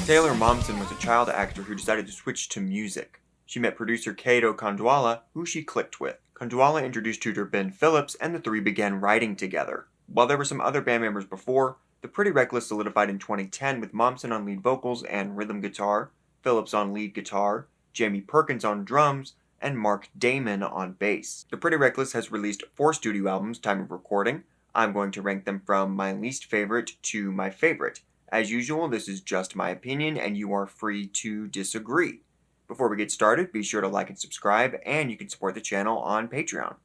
Taylor Momsen was a child actor who decided to switch to music. She met producer Kato Kandwala, who she clicked with. Kandwala introduced tutor Ben Phillips, and the three began writing together. While there were some other band members before, the Pretty Reckless solidified in 2010 with Momsen on lead vocals and rhythm guitar, Phillips on lead guitar, Jamie Perkins on drums, and Mark Damon on bass. The Pretty Reckless has released 4 studio albums, time of recording. I'm going to rank them from my least favorite to my favorite. As usual, this is just my opinion, and you are free to disagree. Before we get started, be sure to like and subscribe, and you can support the channel on Patreon.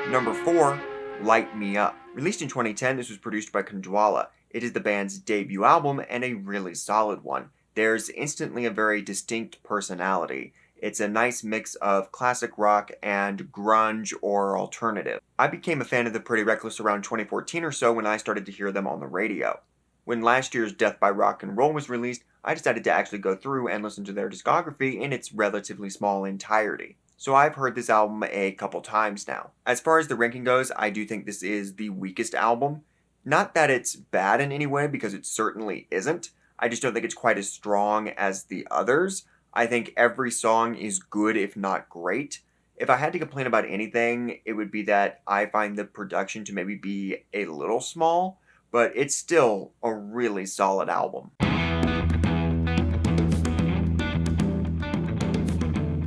Number 4, Light Me Up. Released in 2010, this was produced by Kandwala. It is the band's debut album, and a really solid one. There's instantly a very distinct personality. It's a nice mix of classic rock and grunge or alternative. I became a fan of the Pretty Reckless around 2014 or so when I started to hear them on the radio. When last year's Death by Rock and Roll was released, I decided to actually go through and listen to their discography in its relatively small entirety. So I've heard this album a couple times now. As far as the ranking goes, I do think this is the weakest album. Not that it's bad in any way, because it certainly isn't. I just don't think it's quite as strong as the others. I think every song is good, if not great. If I had to complain about anything, it would be that I find the production to maybe be a little small, but it's still a really solid album.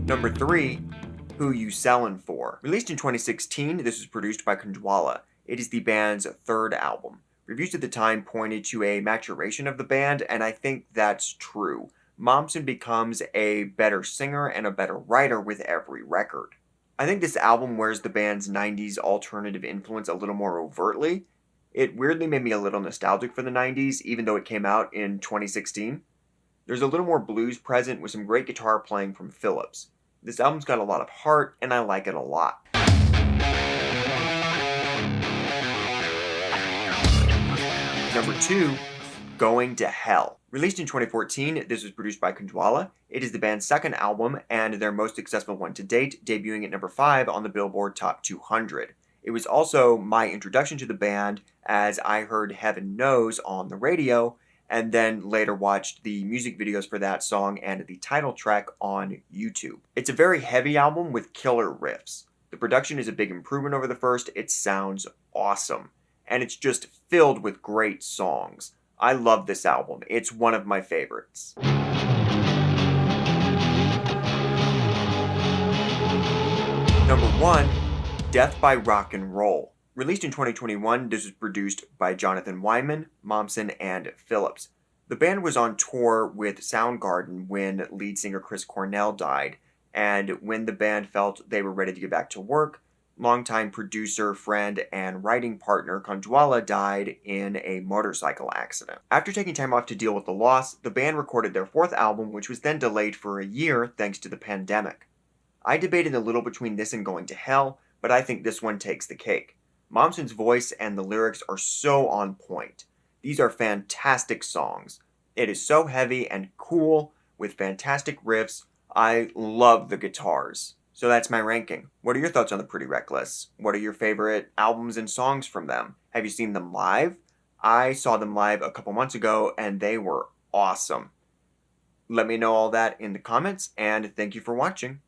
Number 3, Who You Sellin' For. Released in 2016, this was produced by Kandwala. It is the band's 3rd album. Reviews at the time pointed to a maturation of the band, and I think that's true. Momsen becomes a better singer and a better writer with every record. I think this album wears the band's 90s alternative influence a little more overtly. It weirdly made me a little nostalgic for the 90s, even though it came out in 2016. There's a little more blues present with some great guitar playing from Phillips. This album's got a lot of heart, and I like it a lot. Number 2, Going to Hell. Released in 2014, this was produced by Kandwala. It is the band's 2nd album and their most successful one to date, debuting at number 5 on the Billboard Top 200. It was also my introduction to the band, as I heard Heaven Knows on the radio, and then later watched the music videos for that song and the title track on YouTube. It's a very heavy album with killer riffs. The production is a big improvement over the first. It sounds awesome, and it's just filled with great songs. I love this album. It's one of my favorites. Number 1, Death by Rock and Roll. Released in 2021, this was produced by Jonathan Wyman, Momsen, and Phillips. The band was on tour with Soundgarden when lead singer Chris Cornell died, and when the band felt they were ready to get back to work, longtime producer, friend, and writing partner Kandwala died in a motorcycle accident. After taking time off to deal with the loss, the band recorded their 4th album, which was then delayed for a year thanks to the pandemic. I debated a little between this and Going to Hell, but I think this one takes the cake. Momsen's voice and the lyrics are so on point. These are fantastic songs. It is so heavy and cool with fantastic riffs. I love the guitars. So that's my ranking. What are your thoughts on the Pretty Reckless? What are your favorite albums and songs from them? Have you seen them live? I saw them live a couple months ago, and they were awesome. Let me know all that in the comments, and thank you for watching.